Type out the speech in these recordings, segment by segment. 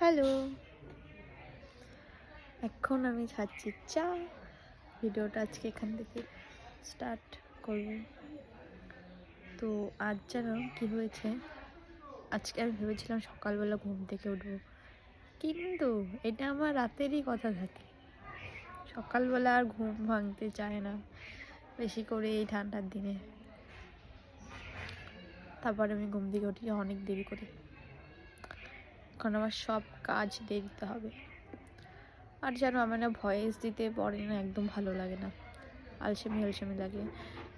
Hello, এখন আমি খাচ্ছি চা। ভিডিওটা আজকে এখান থেকে স্টার্ট করব। তো আজ যেন কি হয়েছে, আজকে আমি ভেবেছিলাম সকালবেলা ঘুম থেকে উঠবো, কিন্তু এটা আমার রাতেরই কথা থাকে। সকালবেলা আর ঘুম ভাঙতে চায় না, বেশি করে এই ঠান্ডার দিনে। তারপর আমি ঘুম থেকে উঠি অনেক দেরি করে, এখন আমার সব কাজ দেরিতে হবে। আর যেন আমার না ভয়েস দিতে পরে না একদম ভালো লাগে না, আলসেমি আলসেমি লাগে।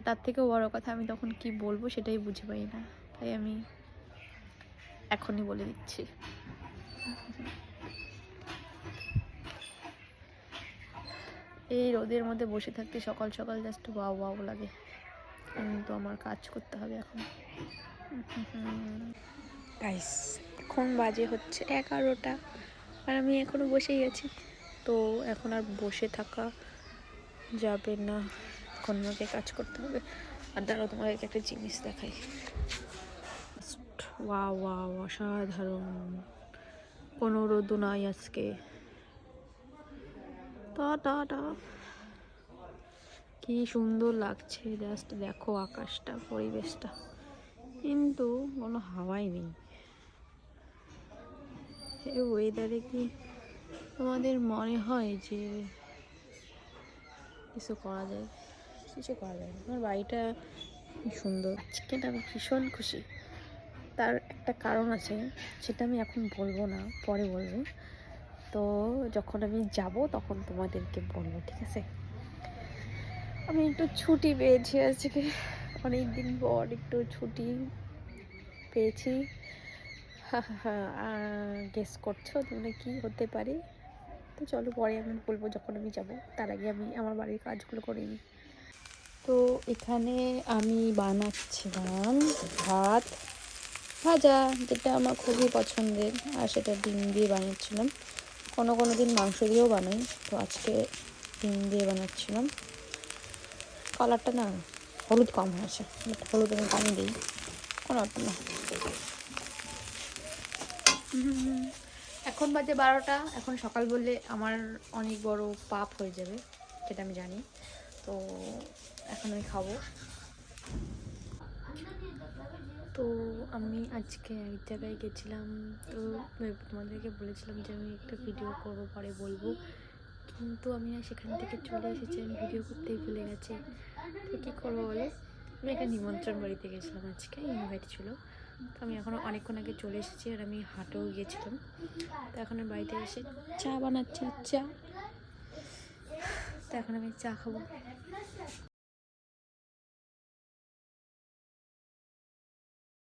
তার থেকেও বড় কথা, আমি তখন কি বলবো সেটাই বুঝে পাই না, তাই আমি এখনই বলে দিচ্ছি। এই রোদের মধ্যে বসে থাকতে সকাল সকাল জাস্ট ওয়াও ওয়াও লাগে, কিন্তু আমার কাজ করতে হবে এখন। গাইস, এখন বাজে হচ্ছে 11টা, আর আমি এখনো বসেই আছি। তো এখন আর বসে থাকা যাবে না, এখন আমাকে কাজ করতে হবে। আর দাঁড়াও, তোমাদেরকে একটা জিনিস দেখাই। ওয়াও ওয়াও, অসাধারণ। কোনো রোদ নাই আজকে। টা কি সুন্দর লাগছে, জাস্ট দেখো আকাশটা, পরিবেশটা, কিন্তু কোনো হাওয়াই নেই। এই ওয়েদারে কি তোমাদের মনে হয় যে কিছু করা যায়? কিছু করা যায় না। আমার বাড়িটা সুন্দর, আজকে আমি ভীষণ খুশি। তার একটা কারণ আছে, সেটা আমি এখন বলবো না, পরে বলবো। তো যখন আমি যাব তখন তোমাদেরকে বলবো, ঠিক আছে? আমি একটু ছুটি পেয়েছি আজকে, অনেক দিন পর একটু ছুটি পেয়েছি। গেস করছো তোমরা কি হতে পারে? তো চলো পরে আমি বলবো যখন আমি যাব, তার আগে আমি আমার বাড়ির কাজগুলো করে নিই। তো এখানে আমি বানাচ্ছিলাম ভাত ভাজা, যেটা আমার খুবই পছন্দের, আর সেটা ডিম দিয়ে বানিয়েছিলাম। কোনো কোনো দিন মাংস দিয়েও বানাই, তো আজকে ডিম দিয়ে বানাচ্ছিলাম। কালারটা না হলুদ কম হয়েছে, বাট হলুদ আমি পানি দিই, কোনো ব্যাপার না। এখন বাজে 12টা, এখন সকাল বললে আমার অনেক বড় পাপ হয়ে যাবে, সেটা আমি জানি। তো এখন আমি খাবো। তো আমি আজকে এক জায়গায় গেছিলাম, তো তোমাদেরকে বলেছিলাম যে আমি একটা ভিডিও করবো, পরে বলবো, কিন্তু আমি সেখান থেকে চলে এসেছি, আমি ভিডিও করতেই ভুলে গেছি। তো কী করবো বলে, আমি একটা নিমন্ত্রণ বাড়িতে গেছিলাম, আজকে ইনভাইট ছিল। তো আমি এখন অনেকক্ষণ আগে চলে এসেছি, আর আমি হাটেও গিয়েছিলাম। তো এখন আমি বাড়িতে এসে চা বানাচ্ছি, চা। তো এখন আমি চা খাবো।